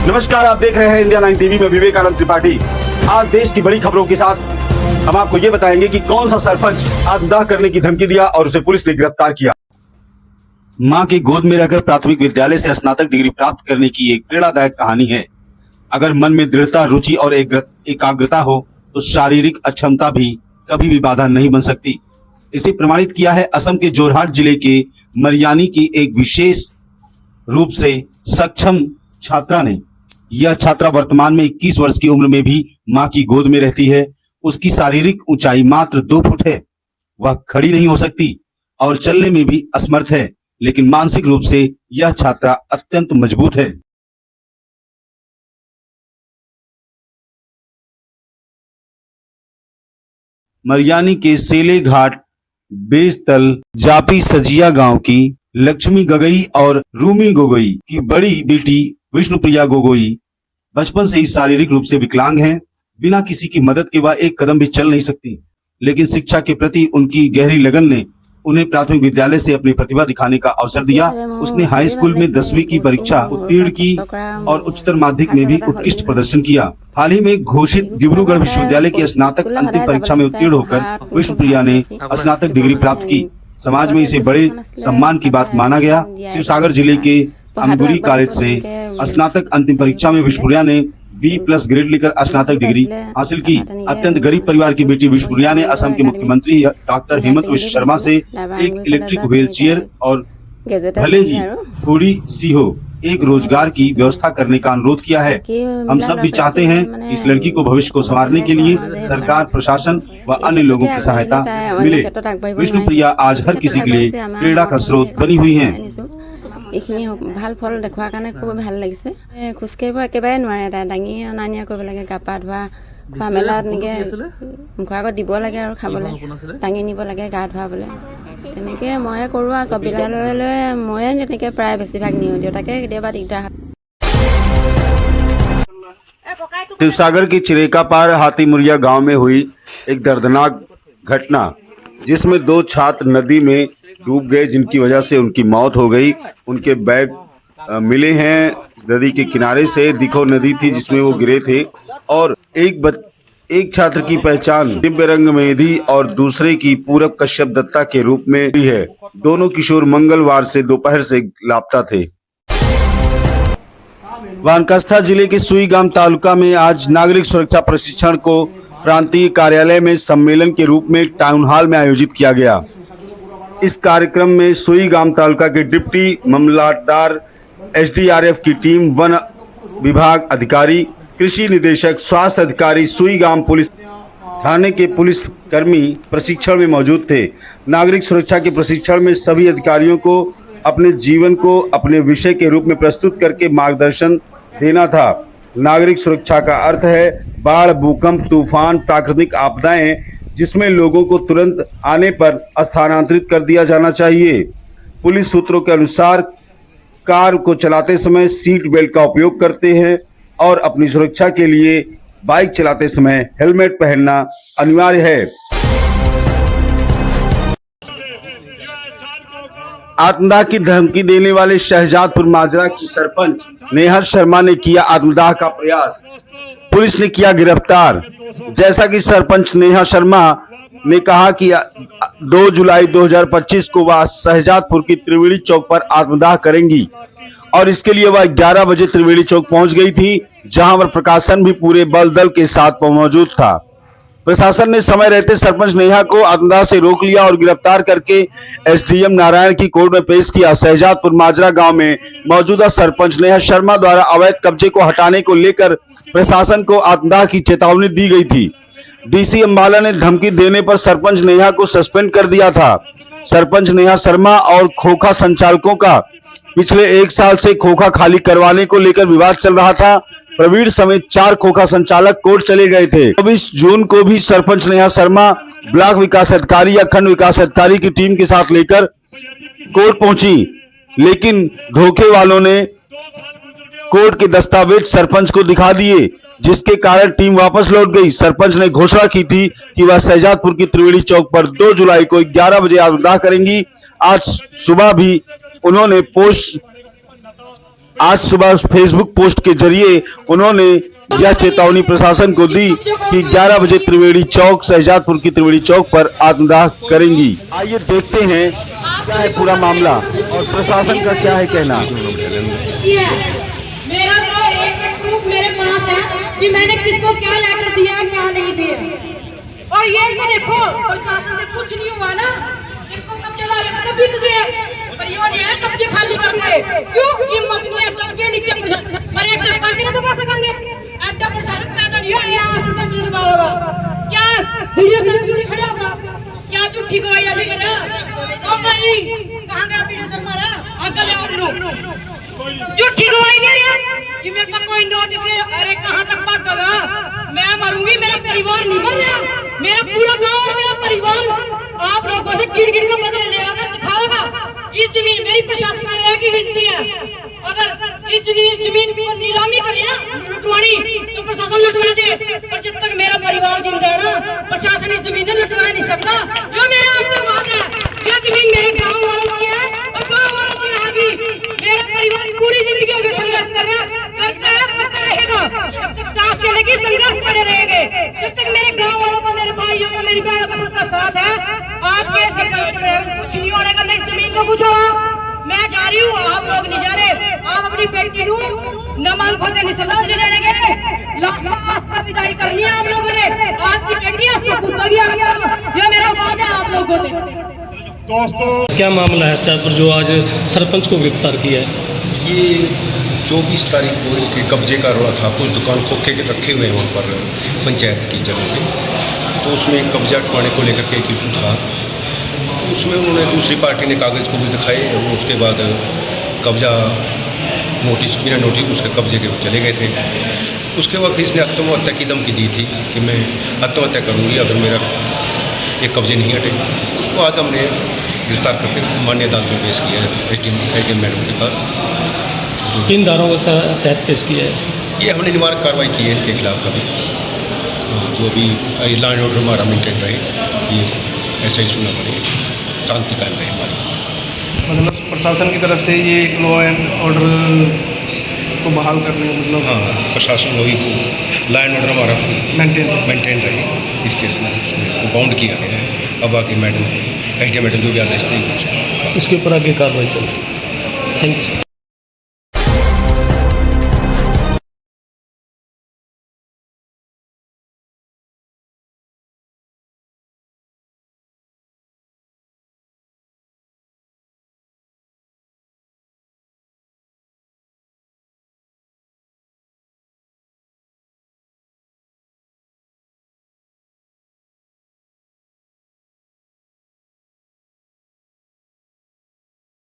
नमस्कार, आप देख रहे हैं इंडिया 9 टीवी में विवेकानंद त्रिपाठी। आज देश की बड़ी खबरों के साथ हम आपको ये बताएंगे कि कौन सा सरपंच आत्मदाह करने की धमकी दिया और उसे पुलिस ने गिरफ्तार किया। मां की गोद में रहकर प्राथमिक विद्यालय से स्नातक डिग्री प्राप्त करने की एक प्रेरणादायक कहानी है। अगर मन में दृढ़ता, रुचि और एकाग्रता हो तो शारीरिक अक्षमता भी कभी भी बाधा नहीं बन सकती। इसे प्रमाणित किया है असम के जोरहाट जिले के मरियानी की एक विशेष रूप से सक्षम छात्रा ने। यह छात्रा वर्तमान में 21 वर्ष की उम्र में भी मां की गोद में रहती है। उसकी शारीरिक ऊंचाई मात्र 2 फुट है। वह खड़ी नहीं हो सकती और चलने में भी असमर्थ है, लेकिन मानसिक रूप से यह छात्रा अत्यंत मजबूत है। मरियानी के सेले घाट बेजतल जापी सजिया गांव की लक्ष्मी गगई और रूमी गोगोई की बड़ी बेटी विष्णुप्रिया गोगोई बचपन से ही शारीरिक रूप से विकलांग हैं। बिना किसी की मदद के वह एक कदम भी चल नहीं सकती, लेकिन शिक्षा के प्रति उनकी गहरी लगन ने उन्हें प्राथमिक विद्यालय से अपनी प्रतिभा दिखाने का अवसर दिया। उसने हाई स्कूल में 10वीं की परीक्षा उत्तीर्ण की और उच्चतर माध्यमिक में भी उत्कृष्ट प्रदर्शन किया। हाल ही में घोषित डिब्रूगढ़ विश्वविद्यालय की स्नातक अंतिम परीक्षा में उत्तीर्ण होकर विष्णुप्रिया ने स्नातक डिग्री प्राप्त की। समाज में इसे बड़े सम्मान की बात माना गया। शिवसागर जिले के अमगुरी कॉलेज से स्नातक अंतिम परीक्षा में विष्णुप्रिया ने B+ ग्रेड लेकर स्नातक डिग्री हासिल की। अत्यंत गरीब परिवार की बेटी विष्णुप्रिया ने असम के मुख्यमंत्री डॉक्टर हेमंत विश्व शर्मा से एक इलेक्ट्रिक व्हील चेयर और भले ही थोड़ी सी हो एक रोजगार की व्यवस्था करने का अनुरोध किया है। हम सब भी चाहते हैं कि इस लड़की को भविष्य को संवारने के लिए सरकार, प्रशासन व अन्य लोगों की सहायता मिले। विष्णुप्रिया आज हर किसी के लिए प्रेरणा का स्रोत बनी हुई है। এইখিনি ভাল ফল দেখুৱাৰ কাৰণে খুব ভাল লাগিছে। খোজকাঢ়িব একেবাৰে নোৱাৰে, তাই দাঙি অনা নিয়া কৰিব লাগে, গা পা ধোৱা, খোৱা মেলা তেনেকৈ মুখৰ আগত দিব লাগে আৰু খাবলৈ, দাঙি নিব লাগে গা ধুৱাবলৈ। তেনেকৈ ময়ে কৰোঁ আৰু চব বিদ্যালয়লৈ ময়ে তেনেকৈ প্ৰায় বেছিভাগ নিওঁ। দেউতাকে কেতিয়াবা দিগদাৰ হয়। शिवसागर की चिरेका पार हाथीमुरिया गांव में हुई एक दर्दनाक घटना, जिसमें 2 छात्र नदी में डूब गए, जिनकी वजह से उनकी मौत हो गई। उनके बैग मिले हैं नदी के किनारे से। दिखो नदी थी जिसमें वो गिरे थे। और एक छात्र की पहचान दिव्यरंग मेधी और दूसरे की पूरब कश्यप दत्ता के रूप में हुई है। दोनों किशोर मंगलवार से दोपहर से लापता थे। वानकस्था जिले के सुईगाम तालुका में आज नागरिक सुरक्षा प्रशिक्षण को प्रांतीय कार्यालय में सम्मेलन के रूप में टाउन हॉल में आयोजित किया गया। इस कार्यक्रम में सुईगाम तालुका के डिप्टी मामलतदार, SDRF की टीम, वन विभाग अधिकारी, कृषि निदेशक, स्वास्थ्य अधिकारी, सुईगाम पुलिस थाने के पुलिस कर्मी प्रशिक्षण में मौजूद थे। नागरिक सुरक्षा के प्रशिक्षण में सभी अधिकारियों को अपने जीवन को अपने विषय के रूप में प्रस्तुत करके मार्गदर्शन देना था। नागरिक सुरक्षा का अर्थ है बाढ़, भूकंप, तूफान, प्राकृतिक आपदाएं, जिसमें लोगों को तुरंत आने पर स्थानांतरित कर दिया जाना चाहिए। पुलिस सूत्रों के अनुसार कार को चलाते समय सीट बेल्ट का उपयोग करते हैं और अपनी सुरक्षा के लिए बाइक चलाते समय हेलमेट पहनना अनिवार्य है। आत्मदाह की धमकी देने वाले शहजादपुर माजरा की सरपंच नेहा शर्मा ने किया आत्मदाह का प्रयास। पुलिस ने किया गिरफ्तार। जैसा कि सरपंच नेहा शर्मा ने कहा कि 2 जुलाई 2025 को वह शहजादपुर की त्रिवेणी चौक पर आत्मदाह करेंगी और इसके लिए वह 11 बजे त्रिवेणी चौक पहुंच गई थी, जहां पर प्रशासन भी पूरे बल दल के साथ मौजूद था। प्रशासन ने समय रहते सरपंच नेहा को आत्मदाह से रोक लिया और गिरफ्तार करके SDM नारायण की कोर्ट में पेश किया। शहजादपुर माजरा गांव में मौजूदा सरपंच नेहा शर्मा द्वारा अवैध कब्जे को हटाने को लेकर प्रशासन को आत्मदाह की चेतावनी दी गई थी। DC अंबाला ने धमकी देने पर सरपंच नेहा को सस्पेंड कर दिया था। सरपंच नेहा शर्मा और खोखा संचालकों का पिछले 1 साल से खोखा खाली करवाने को लेकर विवाद चल रहा था। प्रवीण समेत 4 खोखा संचालक कोर्ट चले गए थे। 24 जून को भी सरपंच नेहा शर्मा ब्लॉक विकास अधिकारी या खंड विकास अधिकारी की टीम के साथ लेकर कोर्ट पहुंची, लेकिन धोखे वालों ने कोर्ट के दस्तावेज सरपंच को दिखा दिए, जिसके कारण टीम वापस लौट गई। सरपंच ने घोषणा की थी कि वह शहजादपुर की त्रिवेणी चौक पर 2 जुलाई को 11 बजे आत्मदाह करेंगी। आज सुबह भी उन्होंने पोस्ट आज सुबह फेसबुक पोस्ट के जरिए उन्होंने यह चेतावनी प्रशासन को दी कि 11 बजे त्रिवेणी चौक, शहजादपुर की त्रिवेणी चौक पर आत्मदाह करेंगी। आइए देखते हैं क्या है पूरा मामला और प्रशासन का क्या है कहना। मेरा तो एक प्रूफ मेरे पास है कि मैंने किसको क्या लेटर दिया है, क्या नहीं दिया। और ये तो देखो प्रशासन से कुछ नहीं हुआ ना, इनको कब्जेदार इतना बीत गए पर ये कब्जे खाली कर गए। क्यों? हिम्मत नहीं है कब्जे नीचे पर एक सरपंच ने दबा सकेंगे, ऐसा प्रशासन पैदा नहीं हो गया, सरपंच ने दबा होगा क्या? वीडियो सर क्यों नहीं खड़ा होगा? क्या झूठी गवाही आली करा? ओ भाई कहां गया वीडियो सर मारा? अगले और लो झूठी गवाही दे रहा कि मेरे पास कोई नोटिस है। अरे कहां तक भागेगा? मैं मरूंगी, मेरा परिवार नहीं मर रहा, मेरा पूरा गांव और मेरा परिवार आप लोगों से गिर गिर के बदले ले आकर दिखाओगा। इस जमीन मेरी प्रशासन में एक ही गिनती है, अगर इस जमीन को नीलामी करी ना लुटवानी तो प्रशासन लुटवा दे, पर जब तक मेरा परिवार जिंदा है ना प्रशासन इस जमीन को लुटवा नहीं सकता। जो मेरा आपको बात है, यह जमीन मेरे गांव वालों की है और गांव वालों की रहेगी। मेरा परिवार पूरी जिंदगी हो गई संघर्ष कर रहा करता है, करता रहेगा। जब तक सांस चलेगी संघर्ष पड़े रहेंगे, जब तक मेरे गांव वालों का, मेरे भाइयों का, मेरी बहनों का सबका साथ है। आपके सरपंच के कुछ नहीं होने का, नहीं जमीन को कुछ होगा। मैं जा रही हूँ, आप लोग नहीं जा रहे। आप अपनी बेटी को न मान खोते नहीं सरदार ले लेने गए, लास्ट का विदाई करनी है आप लोगों ने। आपकी बेटी है उसको पूछा गया, ये मेरा बात है आप लोगों ने। दोस्तों क्या मामला है शाहपुर जो आज सरपंच को गिरफ्तार किया है? ये 24 तारीख को इनके कब्जे का रोड़ा था, कुछ दुकान खोखे के रखे हुए हैं वहाँ पर पंचायत की जगह पे, तो उसमें कब्जा उठवाने को लेकर के एक इशू था। तो उसमें उन्होंने दूसरी पार्टी ने कागज़ को भी दिखाए और उसके बाद कब्जा नोटिस, बिना नोटिस उसके कब्जे के चले गए थे। उसके बाद इसने आत्महत्या की धमकी दी थी कि मैं आत्महत्या करूँगी अगर मेरा ये कब्जे नहीं हटे। उसको आज हमने गिरफ्तार करके माननीय अदालत में पेश किया है, एटीएम मैडम के पास। किन धाराओं के तहत पेश किया है? ये हमने निवारक कार्रवाई की है इनके खिलाफ कभी, जो भी लॉ एंड ऑर्डर हमारा मेंटेन रहे, ये ऐसा ही सुनना पड़े, शांति कायम रहे हमारी। मतलब प्रशासन की तरफ से ये लॉ एंड ऑर्डर को बहाल करने का मतलब हाँ, प्रशासन वही लॉ एंड ऑर्डर हमारा मेंटेन रहे, इस केस में उसको बाउंड किया गया है। अब आगे मैडम एसडीएम मैडम जो भी आदेश देंगे उसके ऊपर आगे कार्रवाई चल रही है। Thank you sir.